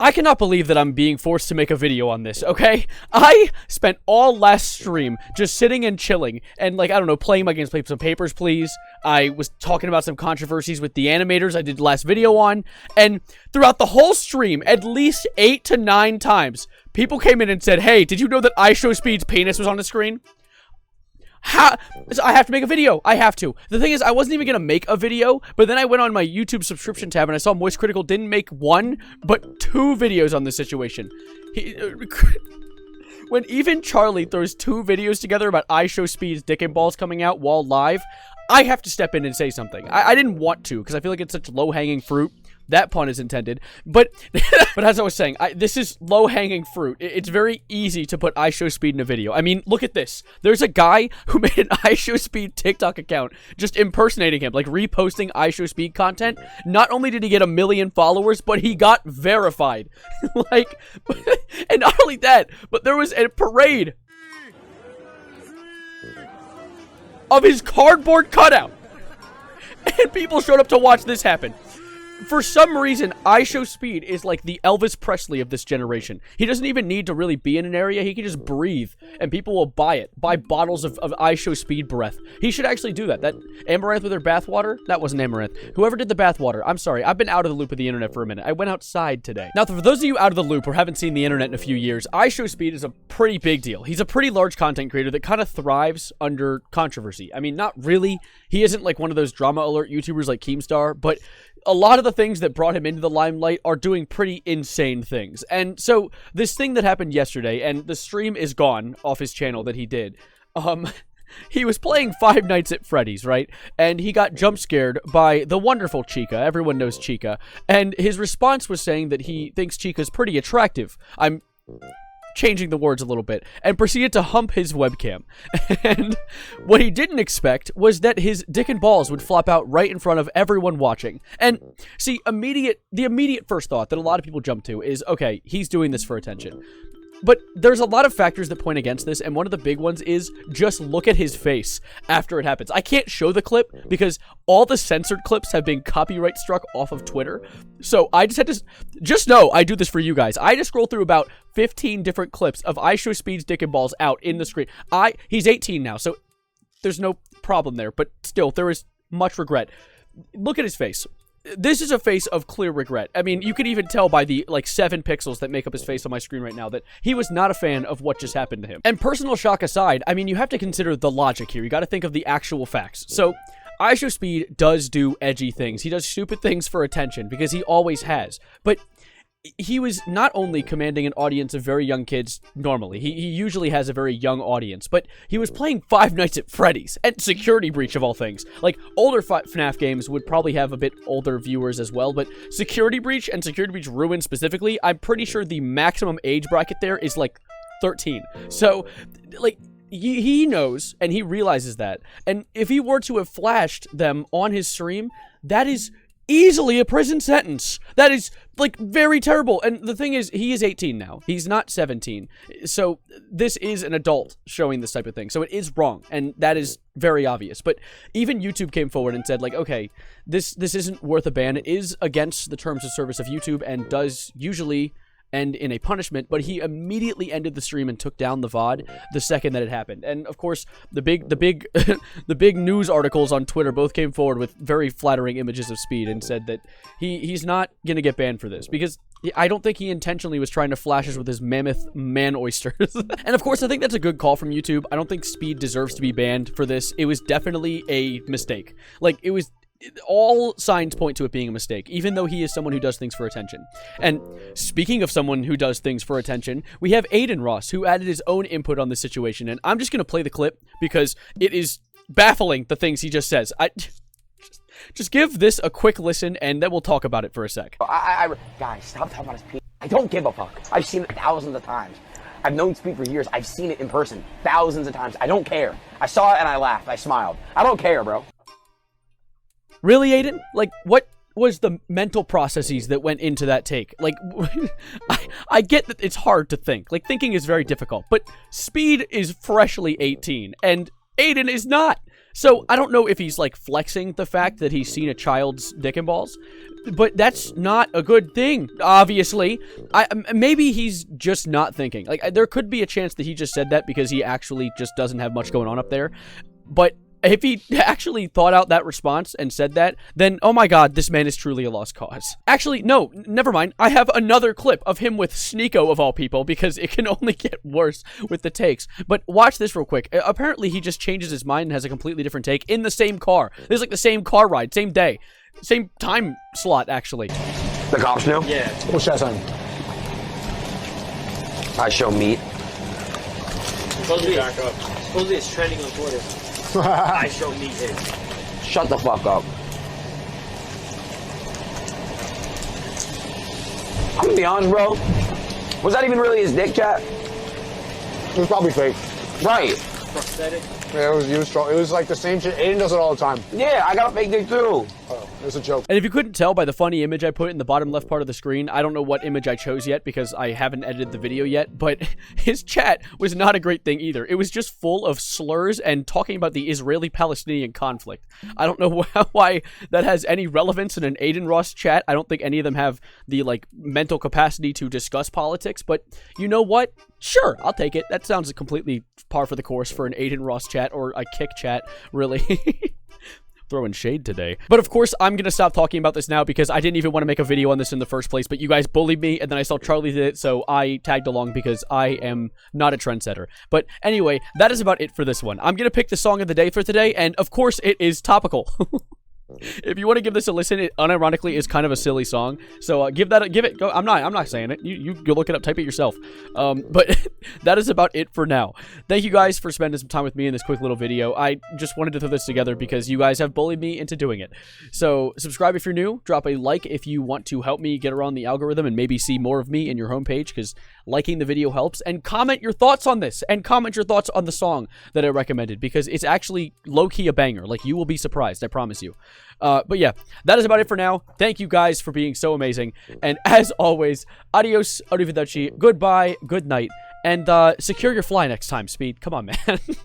I cannot believe that I'm being forced to make a video on this, okay? I spent all last stream just sitting and chilling and, like, I don't know, playing my games, playing some Papers, Please. I was talking about some controversies with the animators I did the last video on, and throughout the whole stream, at least 8 to 9 times, people came in and said, hey, did you know that Ishowspeed's penis was on the screen? So I have to make a video. I have to. The thing is, I wasn't even going to make a video, but then I went on my YouTube subscription tab and I saw Moist Critical didn't make 1, but 2 videos on this situation. When even Charlie throws 2 videos together about Ishowspeed's dick and balls coming out while live, I have to step in and say something. I didn't want to, because I feel like it's such low-hanging fruit. That pun is intended. But as I was saying, this is low-hanging fruit. It's very easy to put Ishowspeed in a video. I mean, look at this. There's a guy who made an Ishowspeed TikTok account just impersonating him, like reposting Ishowspeed content. Not only did he get 1 million followers, but he got verified. Like, and not only that, but there was a parade of his cardboard cutout. And people showed up to watch this happen. For some reason, Ishowspeed is like the Elvis Presley of this generation. He doesn't even need to really be in an area. He can just breathe, and people will buy it. Buy bottles of Ishowspeed breath. He should actually do that. That Amaranth with her bathwater? That wasn't Amaranth. Whoever did the bathwater, I'm sorry. I've been out of the loop of the internet for a minute. I went outside today. Now, for those of you out of the loop or haven't seen the internet in a few years, Ishowspeed is a pretty big deal. He's a pretty large content creator that kind of thrives under controversy. I mean, not really. He isn't like one of those drama alert YouTubers like Keemstar, but a lot of the things that brought him into the limelight are doing pretty insane things. And so this thing that happened yesterday, and the stream is gone off his channel that he did, he was playing Five Nights at Freddy's, right? And he got jump scared by the wonderful Chica. Everyone knows Chica. And his response was saying that he thinks Chica's pretty attractive. I'm changing the words a little bit, and proceeded to hump his webcam. And what he didn't expect was that his dick and balls would flop out right in front of everyone watching. And see, the immediate first thought that a lot of people jump to is, okay, he's doing this for attention. But there's a lot of factors that point against this, and one of the big ones is just look at his face after it happens. I can't show the clip because all the censored clips have been copyright struck off of Twitter. So I just had to, just know I do this for you guys. I just scroll through about 15 different clips of Ishowspeed's dick and balls out in the screen. He's 18 now, so there's no problem there, but still, there is much regret. Look at his face. This is a face of clear regret. I mean, you can even tell by the, 7 pixels that make up his face on my screen right now that he was not a fan of what just happened to him. And personal shock aside, I mean, you have to consider the logic here. You got to think of the actual facts. So, Ishowspeed does do edgy things. He does stupid things for attention, because he always has. But he was not only commanding an audience of very young kids normally. He usually has a very young audience, but he was playing Five Nights at Freddy's and Security Breach of all things. Like, older FNAF games would probably have a bit older viewers as well, but Security Breach and Security Breach Ruin specifically, I'm pretty sure the maximum age bracket there is like 13. So, like, he knows and he realizes that. And if he were to have flashed them on his stream, that is easily a prison sentence. That is, like, very terrible. And the thing is, he is 18 now. He's not 17. So this is an adult showing this type of thing. So it is wrong, and that is very obvious. But even YouTube came forward and said, like, okay, this isn't worth a ban. It is against the terms of service of YouTube and does usually end in a punishment, but he immediately ended the stream and took down the VOD the second that it happened. And of course, the big the big news articles on Twitter both came forward with very flattering images of Speed and said that he's not gonna get banned for this, because I don't think he intentionally was trying to flash us with his mammoth man oysters. And of course, I think that's a good call from YouTube. I don't think Speed deserves to be banned for this. It was definitely a mistake. Like, it was, all signs point to it being a mistake, even though he is someone who does things for attention. And speaking of someone who does things for attention, we have Aiden Ross, who added his own input on this situation. And I'm just going to play the clip because it is baffling, the things he just says. Just give this a quick listen, and then we'll talk about it for a sec. Guys, stop talking about his penis. I don't give a fuck. I've seen it thousands of times. I've known Speed for years. I've seen it in person thousands of times. I don't care. I saw it and I laughed. I smiled. I don't care, bro. Really, Aiden? Like, what was the mental processes that went into that take? Like, I get that it's hard to think. Like, thinking is very difficult. But Speed is freshly 18, and Aiden is not. So I don't know if he's like flexing the fact that he's seen a child's dick and balls, but that's not a good thing, obviously. Maybe he's just not thinking. Like, there could be a chance that he just said that because he actually just doesn't have much going on up there. But if he actually thought out that response and said that, then, oh my god, this man is truly a lost cause. Actually, no, never mind. I have another clip of him with Sneeko, of all people, because it can only get worse with the takes. But watch this real quick. Apparently, he just changes his mind and has a completely different take in the same car. This is like the same car ride, same day. Same time slot, actually. The cops knew? Yeah. What's that sign? I show meat. Supposedly it's trending on Twitter. I show meat is. Shut the fuck up. I'm gonna be honest, bro. Was that even really his dick, chat? It was probably fake. Right. Prosthetic. Yeah, it was used. It was like the same shit. Aiden does it all the time. Yeah, I got a fake dick too. Oh, it was a joke. And if you couldn't tell by the funny image I put in the bottom left part of the screen, I don't know what image I chose yet because I haven't edited the video yet, but his chat was not a great thing either. It was just full of slurs and talking about the Israeli-Palestinian conflict. I don't know why that has any relevance in an Aiden Ross chat. I don't think any of them have the, like, mental capacity to discuss politics, but you know what? Sure, I'll take it. That sounds completely par for the course for an Aiden Ross chat, or a Kick chat, really. Throwing shade today. But of course, I'm gonna stop talking about this now because I didn't even want to make a video on this in the first place, but you guys bullied me, and then I saw Charlie did it, so I tagged along because I am not a trendsetter. But anyway, that is about it for this one. I'm gonna pick the song of the day for today, and of course, it is topical. If you want to give this a listen, it unironically is kind of a silly song. So give it. Go. I'm not saying it. You go look it up. Type it yourself. But that is about it for now. Thank you guys for spending some time with me in this quick little video. I just wanted to throw this together because you guys have bullied me into doing it. So subscribe if you're new. Drop a like if you want to help me get around the algorithm and maybe see more of me in your homepage, because liking the video helps. And comment your thoughts on this, and comment your thoughts on the song that I recommended, because it's actually low-key a banger. Like, you will be surprised, I promise you. But yeah, that is about it for now. Thank you guys for being so amazing. And as always, adios, arrivederci, goodbye, good night, and secure your fly next time, Speed. Come on, man.